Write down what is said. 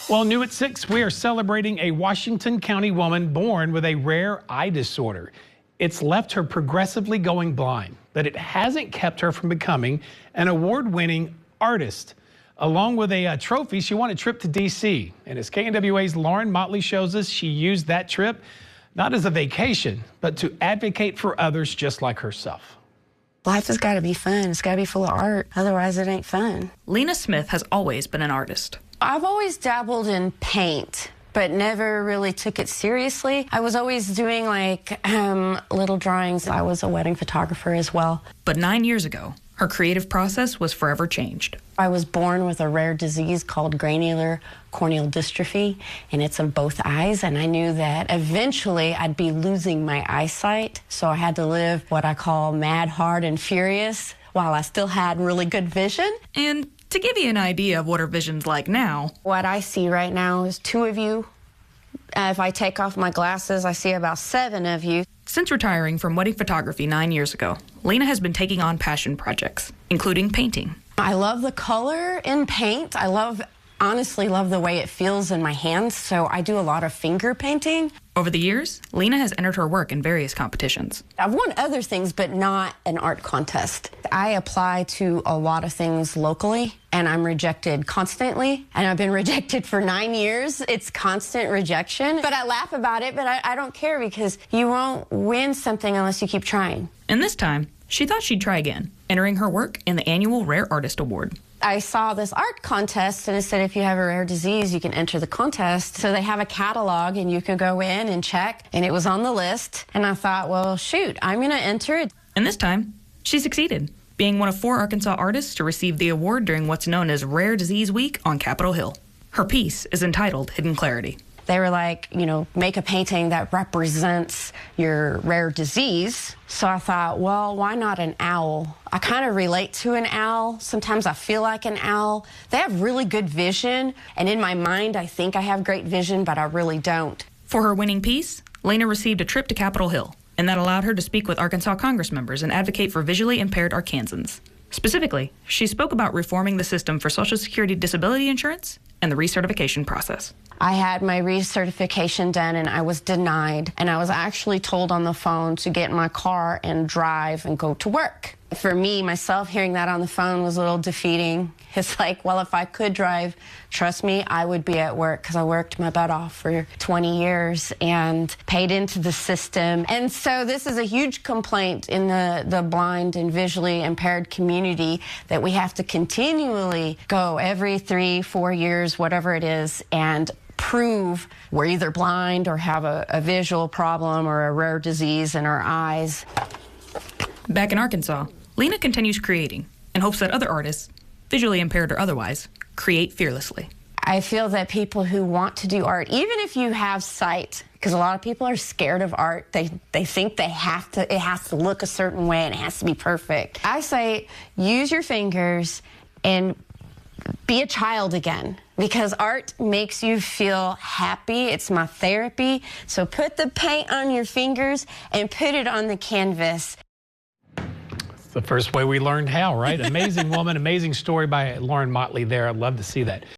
Well, new at 6, we are celebrating a Washington County woman born with a rare eye disorder. It's left her progressively going blind, but it hasn't kept her from becoming an award-winning artist. Along with a trophy, she won a trip to D.C. And as KNWA's Lauren Motley shows us, she used that trip not as a vacation, but to advocate for others just like herself. Life has got to be fun. It's got to be full of art. Otherwise, it ain't fun. Lena Smith has always been an artist. I've always dabbled in paint, but never really took it seriously. I was always doing like little drawings. I was a wedding photographer as well. But 9 years ago, her creative process was forever changed. I was born with a rare disease called granular corneal dystrophy, and it's in both eyes, and I knew that eventually I'd be losing my eyesight, so I had to live what I call mad, hard, and furious while I still had really good vision. And to give you an idea of what her vision's like now, what I see right now is 2 of you. If I take off my glasses, I see about 7 of you. Since retiring from wedding photography 9 years ago, Lena has been taking on passion projects, including painting. I love the color in paint. Honestly love the way it feels in my hands, so I do a lot of finger painting. Over the years, Lena has entered her work in various competitions. I've won other things, but not an art contest. I apply to a lot of things locally, and I'm rejected constantly, and I've been rejected for 9 years. It's constant rejection, but I laugh about it, but I don't care because you won't win something unless you keep trying. And this time, she thought she'd try again, entering her work in the annual Rare Artist Award. I saw this art contest, and it said if you have a rare disease, you can enter the contest. So they have a catalog, and you can go in and check, and it was on the list. And I thought, well, shoot, I'm going to enter it. And this time, she succeeded, being one of 4 Arkansas artists to receive the award during what's known as Rare Disease Week on Capitol Hill. Her piece is entitled Hidden Clarity. They were like, make a painting that represents your rare disease. So I thought, well, why not an owl? I kind of relate to an owl. Sometimes I feel like an owl. They have really good vision, and in my mind, I think I have great vision, but I really don't. For her winning piece, Lena received a trip to Capitol Hill, and that allowed her to speak with Arkansas Congress members and advocate for visually impaired Arkansans. Specifically, she spoke about reforming the system for Social Security disability insurance and the recertification process. I had my recertification done, and I was denied. And I was actually told on the phone to get in my car and drive and go to work. For me, myself, hearing that on the phone was a little defeating. It's like, well, if I could drive, trust me, I would be at work because I worked my butt off for 20 years and paid into the system. And so this is a huge complaint in the blind and visually impaired community that we have to continually go every 3-4 years, whatever it is, and prove we're either blind or have a visual problem or a rare disease in our eyes. Back in Arkansas, Lena continues creating and hopes that other artists, visually impaired or otherwise, create fearlessly. I feel that people who want to do art, even if you have sight, because a lot of people are scared of art, they think it has to look a certain way and it has to be perfect. I say use your fingers and be a child again, because art makes you feel happy. It's my therapy. So put the paint on your fingers and put it on the canvas. It's the first way we learned how, right? Amazing woman, amazing story by Lauren Motley there. I'd love to see that.